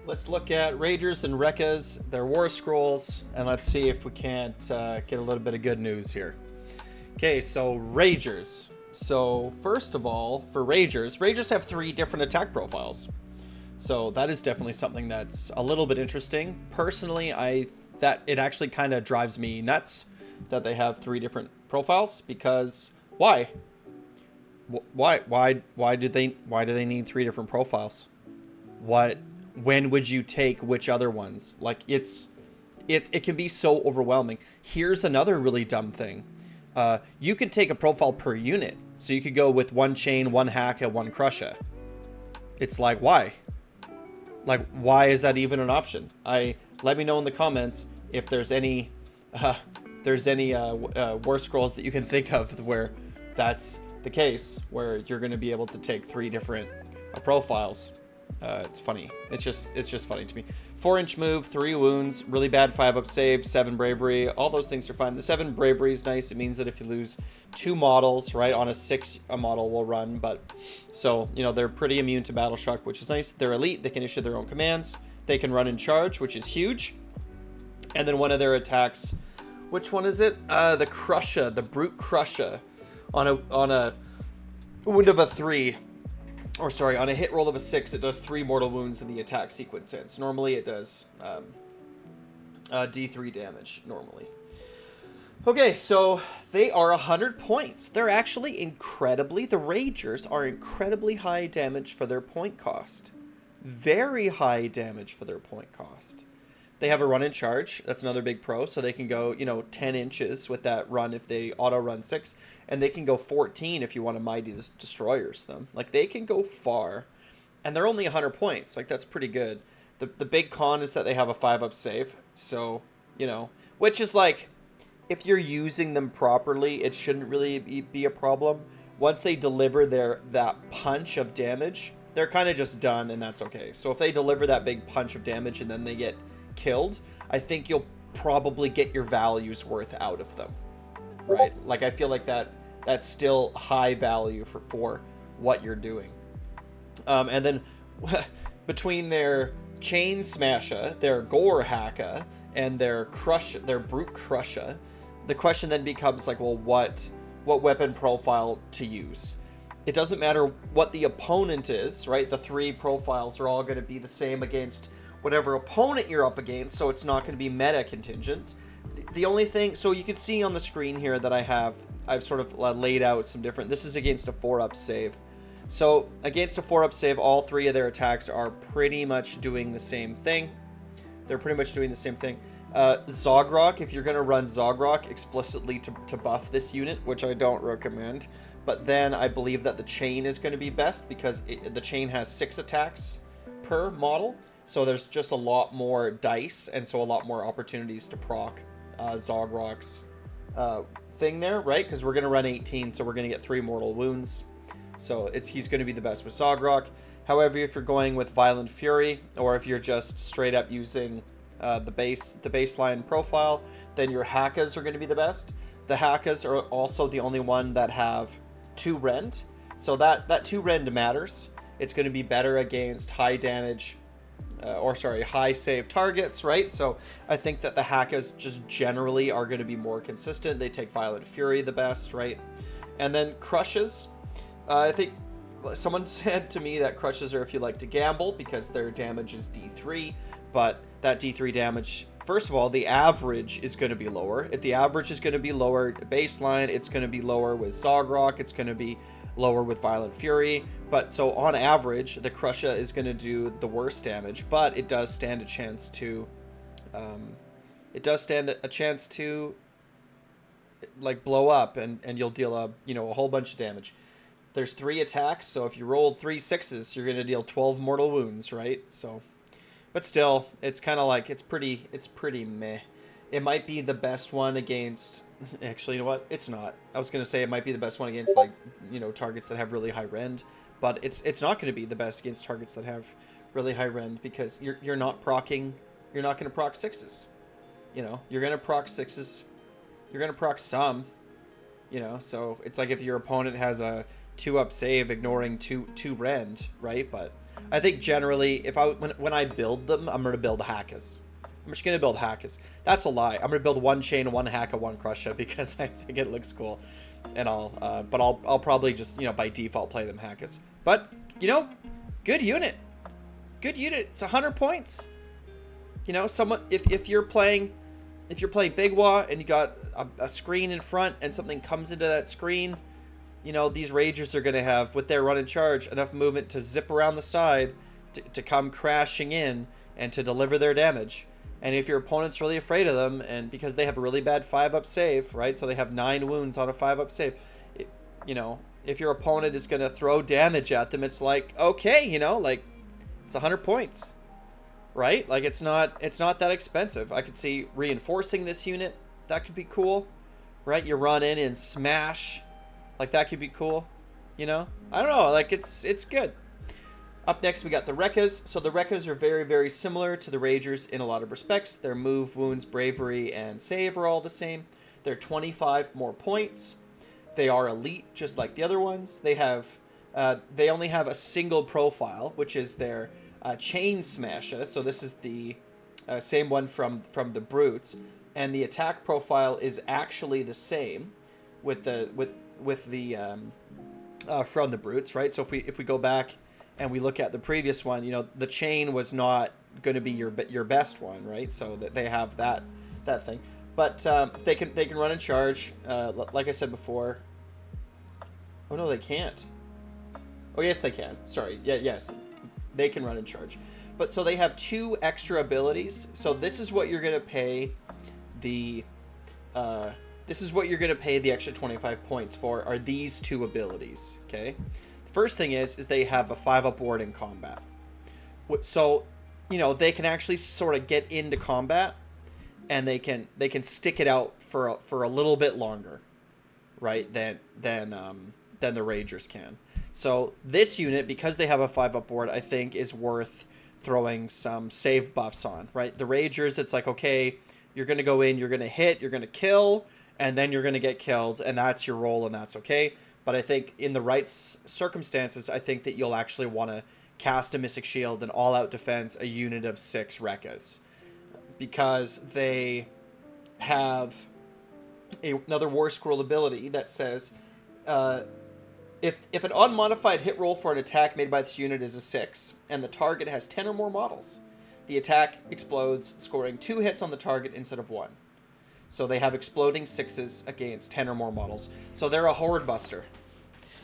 let's look at Ragerz and Wrekkaz, their War Scrolls, and let's see if we can't get a little bit of good news here. Okay, so Ragerz. So first of all, for Ragerz have 3 different attack profiles. So that is definitely something that's a little bit interesting. Personally, that it actually kind of drives me nuts that they have 3 different profiles, because why? Why do they need 3 different profiles? When would you take which other ones? Like it can be so overwhelming. Here's another really dumb thing. You could take a profile per unit. So you could go with 1 chain, 1 hacka, 1 crusher. It's like, why? Like, why is that even an option? Let me know in the comments if there's any War Scrolls that you can think of where that's the case, where you're going to be able to take 3 different profiles. It's funny. It's just funny to me. 4-inch move, 3 wounds, really bad 5-up save, 7 bravery. All those things are fine. The 7 bravery is nice. It means that if you lose 2 models, right, on a 6, a model will run. But so, you know, they're pretty immune to battle shock, which is nice. They're elite. They can issue their own commands. They can run in charge, which is huge. And then one of their attacks, which one is it? The Crusher, the Brute Crusher, on a wound of a 3. Or sorry, on a hit roll of a 6, it does 3 mortal wounds in the attack sequence ends. Normally it does D3 damage, normally. Okay, so they are 100 points. They're actually the Ragerz are incredibly high damage for their point cost. Very high damage for their point cost. They have a run in charge. That's another big pro. So they can go, you know, 10 inches with that run if they auto run 6. And they can go 14 if you want to Mighty Destroyers them. Like, they can go far. And they're only 100 points. Like, that's pretty good. The big con is that they have a 5-up save. So, you know, which is like, if you're using them properly, it shouldn't really be a problem. Once they deliver that punch of damage, they're kind of just done, and that's okay. So if they deliver that big punch of damage and then they get killed, I think you'll probably get your value's worth out of them, right? Like, I feel like that's still high value for what you're doing. And then between their Chain Smasher, their Gore Hacka, and their Brute Crusher, the question then becomes like, well, what weapon profile to use? It doesn't matter what the opponent is, right? The 3 profiles are all going to be the same against whatever opponent you're up against, so it's not going to be meta contingent. The only thing, so you can see on the screen here that I've sort of laid out some different, this is against a 4-up save. So against a 4-up save, all 3 of their attacks are pretty much doing the same thing. They're pretty much doing the same thing. Zogrock, if you're going to run Zogrock explicitly to buff this unit, which I don't recommend, but then I believe that the Chain is going to be best because the Chain has 6 attacks per model. So there's just a lot more dice, and so a lot more opportunities to proc Zogrock's thing there, right? Because we're going to run 18, so we're going to get 3 mortal wounds. So he's going to be the best with Zogrock. However, if you're going with Violent Fury, or if you're just straight up using the baseline profile, then your Hackas are going to be the best. The Hackas are also the only one that have 2 rend. So that 2 rend matters. It's going to be better against high damage, high save targets, right? So I think that the Hackas just generally are going to be more consistent. They take Violent Fury the best, right? And then Crushes. I think someone said to me that Crushes are if you like to gamble because their damage is D3, but that D3 damage, first of all, the average is going to be lower. If the average is going to be lower baseline, it's going to be lower with Zogrock, it's going to be lower with Violent Fury, but so on average the Crusher is going to do the worst damage, but it does stand a chance to like blow up, and you'll deal a whole bunch of damage. There's 3 attacks, so if you rolled 3 6s, you're going to deal 12 mortal wounds, right? So, but still, it's kind of like, it's pretty meh. It might be the best one against, actually, you know what? It's not. I was going to say it might be the best one against, like, you know, targets that have really high rend, but it's not going to be the best against targets that have really high rend, because you're not going to proc 6s. You know, you're going to proc 6s. You're going to proc some, you know, so it's like if your opponent has a 2-up save ignoring two rend, right? But I think generally, if when I build them, I'm gonna build Wrekkaz. I'm just gonna build Wrekkaz. That's a lie. I'm gonna build one chain, one Haka, one Crusha because I think it looks cool, and I'll probably just, you know, by default play them Wrekkaz. But you know, good unit, good unit. It's 100 points. You know, someone if you're playing Big Wa and you got a screen in front and something comes into that screen, you know, these Ragerz are going to have, with their run and charge, enough movement to zip around the side to come crashing in and to deliver their damage. And if your opponent's really afraid of them, and because they have a really bad 5-up save, right, so they have 9 wounds on a 5-up save, you know, if your opponent is going to throw damage at them, it's like, okay, you know, like, it's 100 points. Right? Like, it's not that expensive. I could see reinforcing this unit. That could be cool. Right? You run in and smash. Like, that could be cool. You know? I don't know. Like, it's good. Up next, we got the Wrekkaz. So the Wrekkaz are very, very similar to the Ragerz in a lot of respects. Their move, wounds, bravery, and save are all the same. They're 25 more points. They are elite, just like the other ones. They only have a single profile, which is their Chain Smasher. So this is the same one from the Brutes, and the attack profile is actually the same with the from the Brutes, right? So if we go back and we look at the previous one, you know, the chain was not going to be your best one, right? So that they have that thing, but they can run and charge, like I said before. Oh no, they can't. Oh yes, they can. Sorry. Yeah, yes. They can run and charge. But so they have 2 extra abilities. So this is what you're going to pay the extra 25 points for, are these 2 abilities, okay? The first thing is they have a 5-up ward in combat. So, you know, they can actually sort of get into combat, and they can stick it out for a little bit longer, right? Than the Ragerz can. So this unit, because they have a 5-up board, I think is worth throwing some save buffs on, right? The Ragerz, it's like, okay, you're going to go in, you're going to hit, you're going to kill, and then you're going to get killed, and that's your role, and that's okay. But I think in the right circumstances, I think that you'll actually want to cast a Mystic Shield and all-out defense a unit of 6 Wrekkaz, because they have another Warscroll ability that says, if an unmodified hit roll for an attack made by this unit is a 6, and the target has 10 or more models, the attack explodes, scoring 2 hits on the target instead of 1. So they have exploding 6s against 10 or more models. So they're a horde buster.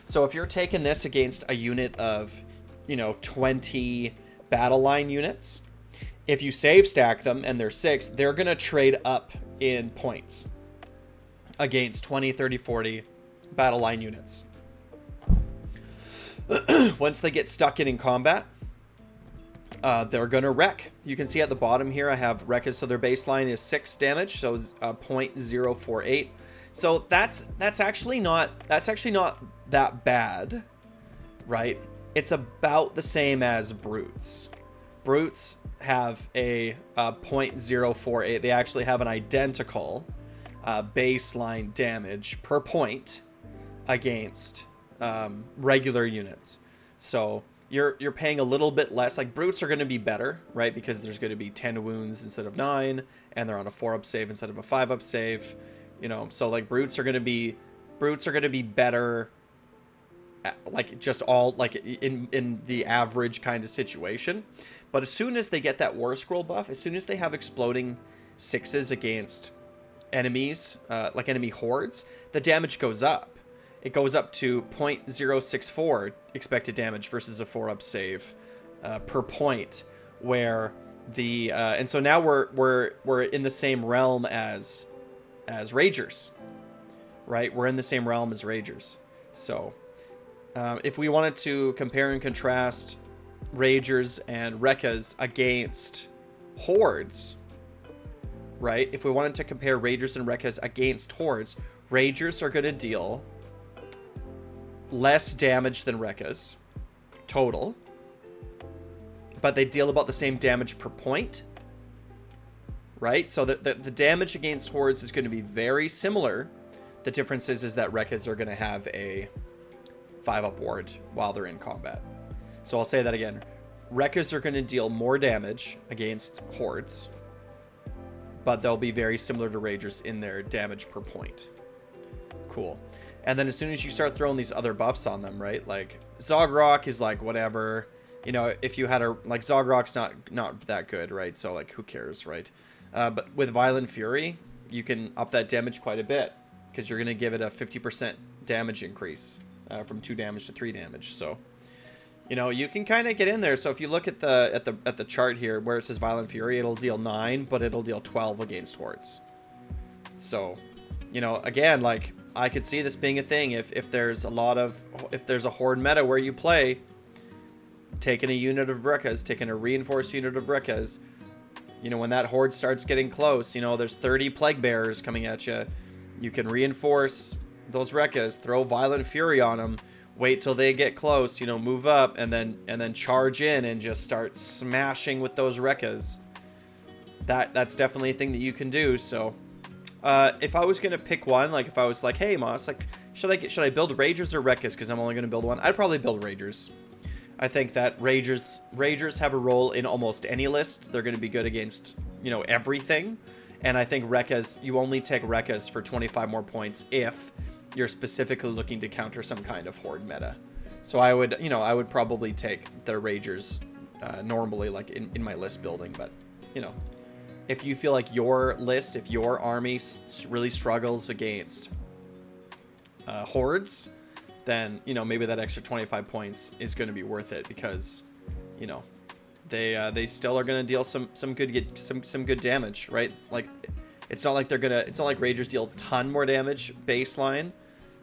So if you're taking this against a unit of, you know, 20 battle line units, if you save stack them and they're 6, they're going to trade up in points against 20, 30, 40 battle line units. Once they get stuck in combat, they're going to wreck. You can see at the bottom here, I have Wrekkaz, so their baseline is 6 damage, so 0.048. So that's actually not that bad, right? It's about the same as Brutes. Brutes have a 0.048. They actually have an identical baseline damage per point against regular units. So you're paying a little bit less. Like, Brutes are going to be better, right? Because there's going to be 10 wounds instead of 9, and they're on a 4-up save instead of a 5-up save. You know, so like Brutes are going to be better, like just all like in the average kind of situation. But as soon as they get that Warscroll buff, as soon as they have exploding 6s against enemies, like enemy hordes, the damage goes up. It goes up to 0.064 expected damage versus a 4-up save per point, where the and so now we're in the same realm as Ragerz, right? We're in the same realm as Ragerz. So if we wanted to compare and contrast Ragerz and Wrekkaz against hordes, right? If we wanted to compare Ragerz and Wrekkaz against hordes, Ragerz are going to deal less damage than Wrekkaz total, but they deal about the same damage per point, right? So the damage against hordes is going to be very similar. The difference is that Wrekkaz are going to have a 5-up ward while they're in combat. So I'll say that again. Wrekkaz are going to deal more damage against hordes, but they'll be very similar to Ragerz in their damage per point. Cool. And then as soon as you start throwing these other buffs on them, right? Like Zogrok is like whatever. You know, if you had a like Zogrok's not that good, right? So like who cares, right? But with Violent Fury, you can up that damage quite a bit because you're going to give it a 50% damage increase from 2 damage to 3 damage. So, you know, you can kind of get in there. So if you look at the chart here where it says Violent Fury, it'll deal 9, but it'll deal 12 against hordes. So, you know, again, like I could see this being a thing if there's a horde meta where you play taking a unit of Wrekkaz, taking a reinforced unit of Wrekkaz. You know, when that horde starts getting close, you know, there's 30 Plague Bearers coming at you. You can reinforce those Wrekkaz, throw Violent Fury on them, wait till they get close, you know, move up, and then charge in and just start smashing with those Wrekkaz. That's definitely a thing that you can do. So, if I was gonna pick one, like if I was like, hey Moss, like should I build Ragerz or Wrekkaz? Because I'm only gonna build one. I'd probably build Ragerz. I think that Ragerz have a role in almost any list. They're going to be good against, you know, everything. And I think Wrekkaz, you only take Wrekkaz for 25 more points if you're specifically looking to counter some kind of horde meta. So I would probably take the Ragerz normally, like in my list building. But, you know, if you feel like your list, if your army really struggles against hordes, then, you know, maybe that extra 25 points is going to be worth it because, you know, they still are going to deal some good damage, right? Like it's not like Ragerz deal a ton more damage baseline,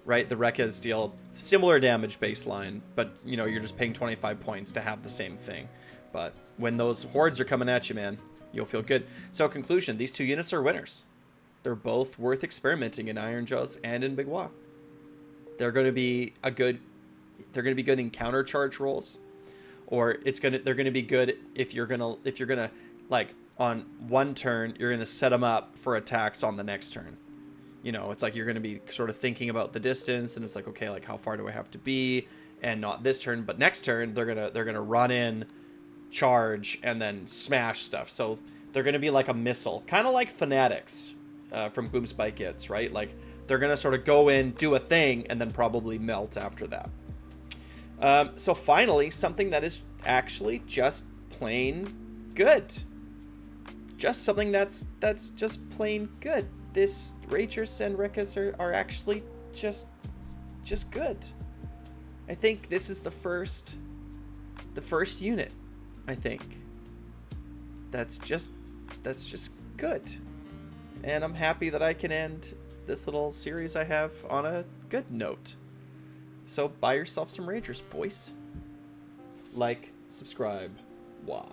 right? The Wrekkaz deal similar damage baseline, but you know, you're just paying 25 points to have the same thing. But when those hordes are coming at you, man, you'll feel good. So conclusion, these two units are winners. They're both worth experimenting in Ironjaws and in Big Wa. They're going to be good in counter charge rolls, or they're going to be good if you're going to like on one turn you're going to set them up for attacks on the next turn. You know, it's like you're going to be sort of thinking about the distance, and it's like, okay, like how far do I have to be, and not this turn, but next turn they're gonna run in, charge, and then smash stuff. So they're going to be like a missile, kind of like Fanatics from Gloomspike Gets, right? Like they're going to sort of go in, do a thing, and then probably melt after that. So finally, something that is actually just plain good. Just something that's just plain good. This Ragerz and Wrekkaz are actually just good. I think this is the first unit, I think. That's just good. And I'm happy that I can end this little series I have on a good note. So buy yourself some Ragerz, boys. Like, subscribe. Wah.